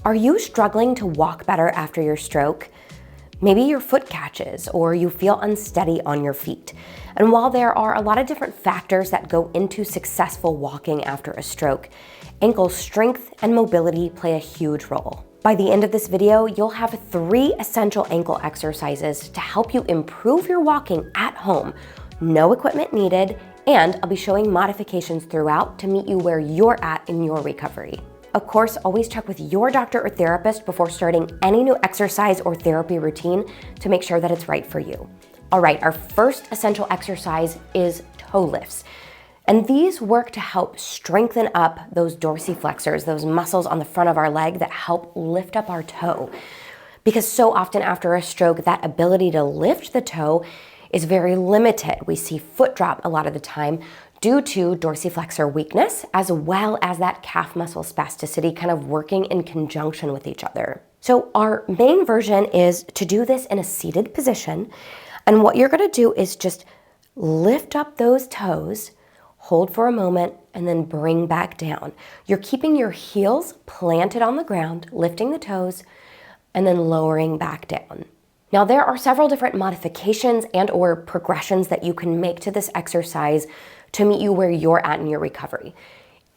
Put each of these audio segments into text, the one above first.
Are you struggling to walk better after your stroke? Maybe your foot catches or you feel unsteady on your feet. And while there are a lot of different factors that go into successful walking after a stroke, ankle strength and mobility play a huge role. By the end of this video, you'll have 3 essential ankle exercises to help you improve your walking at home. No equipment needed, and I'll be showing modifications throughout to meet you where you're at in your recovery. Of course, always check with your doctor or therapist before starting any new exercise or therapy routine to make sure that it's right for you. All right, our first essential exercise is toe lifts. And these work to help strengthen up those dorsiflexors, those muscles on the front of our leg that help lift up our toe. Because so often after a stroke, that ability to lift the toe is very limited. We see foot drop a lot of the time due to dorsiflexor weakness, as well as that calf muscle spasticity kind of working in conjunction with each other. So our main version is to do this in a seated position. And what you're gonna do is just lift up those toes, hold for a moment, and then bring back down. You're keeping your heels planted on the ground, lifting the toes, and then lowering back down. Now, there are several different modifications and or progressions that you can make to this exercise to meet you where you're at in your recovery.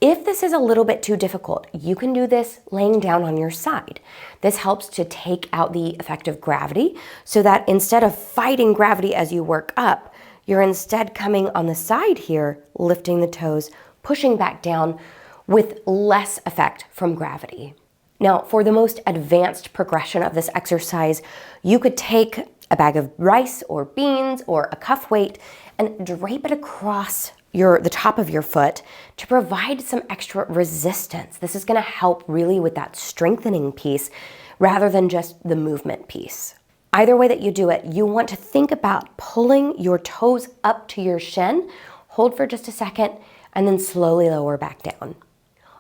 If this is a little bit too difficult, you can do this laying down on your side. This helps to take out the effect of gravity so that instead of fighting gravity as you work up, you're instead coming on the side here, lifting the toes, pushing back down with less effect from gravity. Now, for the most advanced progression of this exercise, you could take a bag of rice or beans or a cuff weight and drape it across the top of your foot to provide some extra resistance. This is gonna help really with that strengthening piece rather than just the movement piece. Either way that you do it, you want to think about pulling your toes up to your shin, hold for just a second, and then slowly lower back down.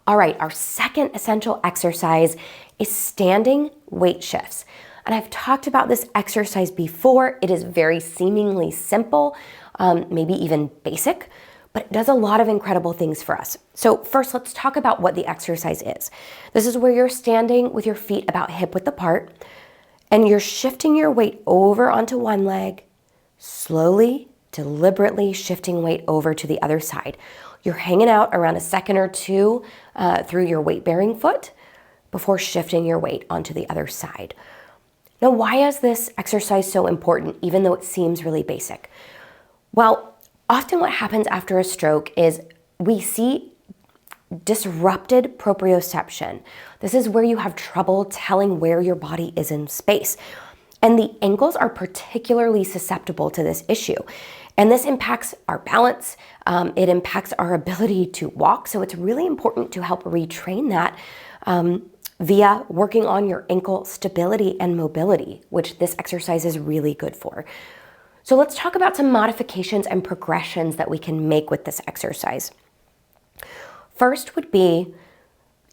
All right, our second essential exercise is standing weight shifts. And I've talked about this exercise before. It is very seemingly simple, maybe even basic, but it does a lot of incredible things for us. So first, let's talk about what the exercise is. This is where you're standing with your feet about hip width apart, and you're shifting your weight over onto one leg, slowly, deliberately shifting weight over to the other side. You're hanging out around a second or two through your weight-bearing foot before shifting your weight onto the other side. Now, why is this exercise so important, even though it seems really basic? Well, often what happens after a stroke is we see disrupted proprioception. This is where you have trouble telling where your body is in space. And the ankles are particularly susceptible to this issue. And this impacts our balance, it impacts our ability to walk. So it's really important to help retrain that via working on your ankle stability and mobility, which this exercise is really good for. So let's talk about some modifications and progressions that we can make with this exercise. First would be,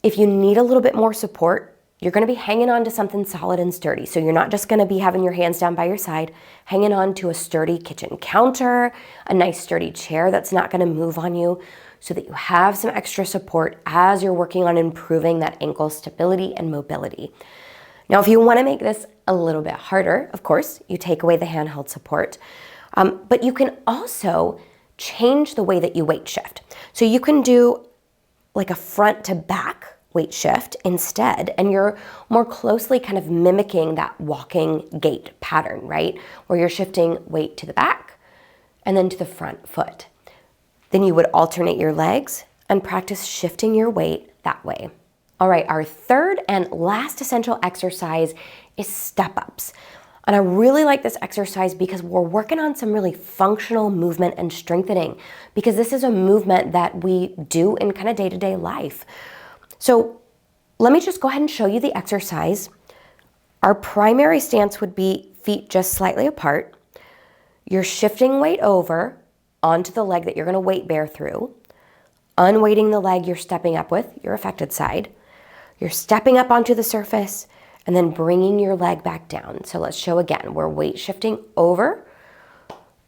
if you need a little bit more support, you're gonna be hanging on to something solid and sturdy. So you're not just gonna be having your hands down by your side, hanging on to a sturdy kitchen counter, a nice sturdy chair that's not gonna move on you, so that you have some extra support as you're working on improving that ankle stability and mobility. Now, if you wanna make this a little bit harder, of course, you take away the handheld support, but you can also change the way that you weight shift. So you can do like a front to back weight shift instead, and you're more closely kind of mimicking that walking gait pattern, right? Where you're shifting weight to the back and then to the front foot. Then you would alternate your legs and practice shifting your weight that way. All right, our third and last essential exercise is step-ups. And I really like this exercise because we're working on some really functional movement and strengthening, because this is a movement that we do in kind of day-to-day life. So let me just go ahead and show you the exercise. Our primary stance would be feet just slightly apart. You're shifting weight over onto the leg that you're gonna weight bear through, unweighting the leg you're stepping up with, your affected side. You're stepping up onto the surface and then bringing your leg back down. So let's show again. We're weight shifting over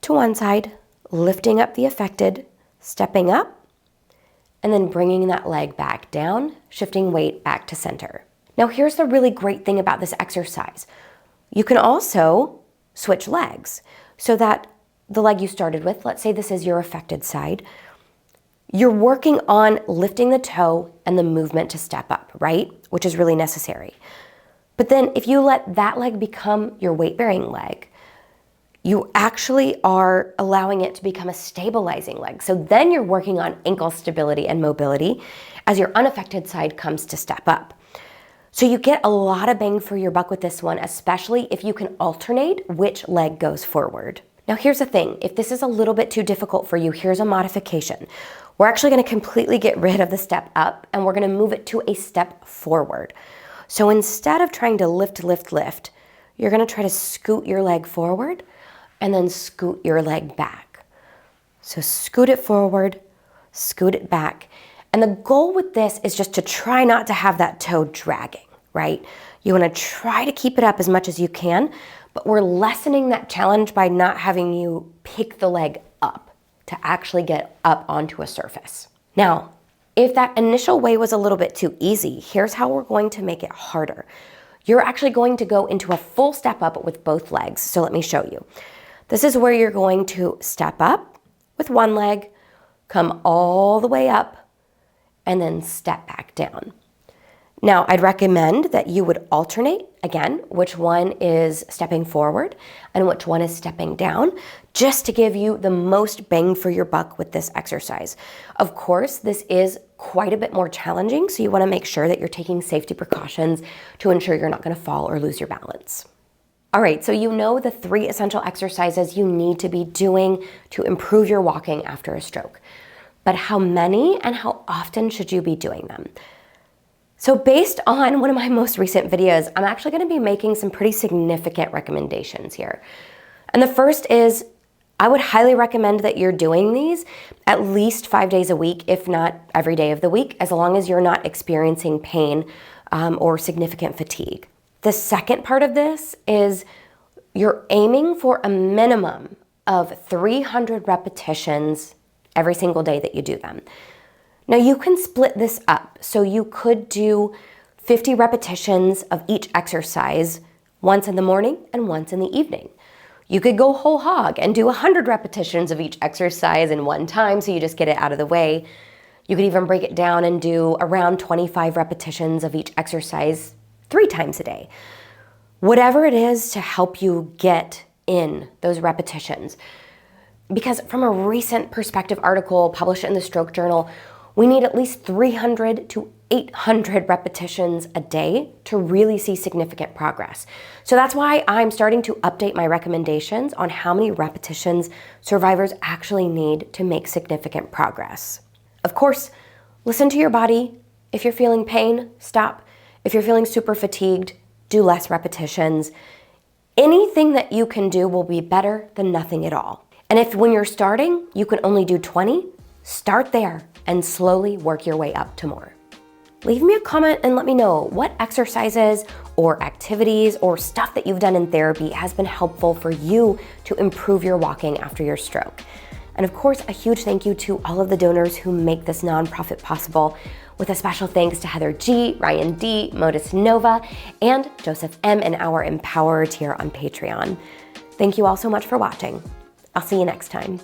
to one side, lifting up the affected, stepping up, and then bringing that leg back down, shifting weight back to center. Now, here's the really great thing about this exercise. You can also switch legs so that the leg you started with, let's say this is your affected side, you're working on lifting the toe and the movement to step up, right? Which is really necessary. But then if you let that leg become your weight-bearing leg, you actually are allowing it to become a stabilizing leg. So then you're working on ankle stability and mobility as your unaffected side comes to step up. So you get a lot of bang for your buck with this one, especially if you can alternate which leg goes forward. Now here's the thing, if this is a little bit too difficult for you, here's a modification. We're actually gonna completely get rid of the step up and we're gonna move it to a step forward. So instead of trying to lift, you're gonna try to scoot your leg forward and then scoot your leg back. So scoot it forward, scoot it back. And the goal with this is just to try not to have that toe dragging, right? You wanna try to keep it up as much as you can, but we're lessening that challenge by not having you pick the leg up to actually get up onto a surface. Now, if that initial way was a little bit too easy, here's how we're going to make it harder. You're actually going to go into a full step up with both legs. So let me show you. This is where you're going to step up with one leg, come all the way up, and then step back down. Now, I'd recommend that you would alternate, again, which one is stepping forward and which one is stepping down, just to give you the most bang for your buck with this exercise. Of course, this is quite a bit more challenging, so you wanna make sure that you're taking safety precautions to ensure you're not gonna fall or lose your balance. All right, so you know the 3 essential exercises you need to be doing to improve your walking after a stroke. But how many and how often should you be doing them? So based on one of my most recent videos, I'm actually gonna be making some pretty significant recommendations here. And the first is, I would highly recommend that you're doing these at least 5 days a week, if not every day of the week, as long as you're not experiencing pain or significant fatigue. The second part of this is you're aiming for a minimum of 300 repetitions every single day that you do them. Now you can split this up. So you could do 50 repetitions of each exercise once in the morning and once in the evening. You could go whole hog and do 100 repetitions of each exercise in one time, so you just get it out of the way. You could even break it down and do around 25 repetitions of each exercise 3 times a day. Whatever it is to help you get in those repetitions. Because from a recent perspective article published in the Stroke Journal, we need at least 300 to 800 repetitions a day to really see significant progress. So that's why I'm starting to update my recommendations on how many repetitions survivors actually need to make significant progress. Of course, listen to your body. If you're feeling pain, stop. If you're feeling super fatigued, do less repetitions. Anything that you can do will be better than nothing at all. And if when you're starting, you can only do 20, start there and slowly work your way up to more. Leave me a comment and let me know what exercises or activities or stuff that you've done in therapy has been helpful for you to improve your walking after your stroke. And of course, a huge thank you to all of the donors who make this nonprofit possible, with a special thanks to Heather G, Ryan D, Modus Nova, and Joseph M and our Empower tier on Patreon. Thank you all so much for watching. I'll see you next time.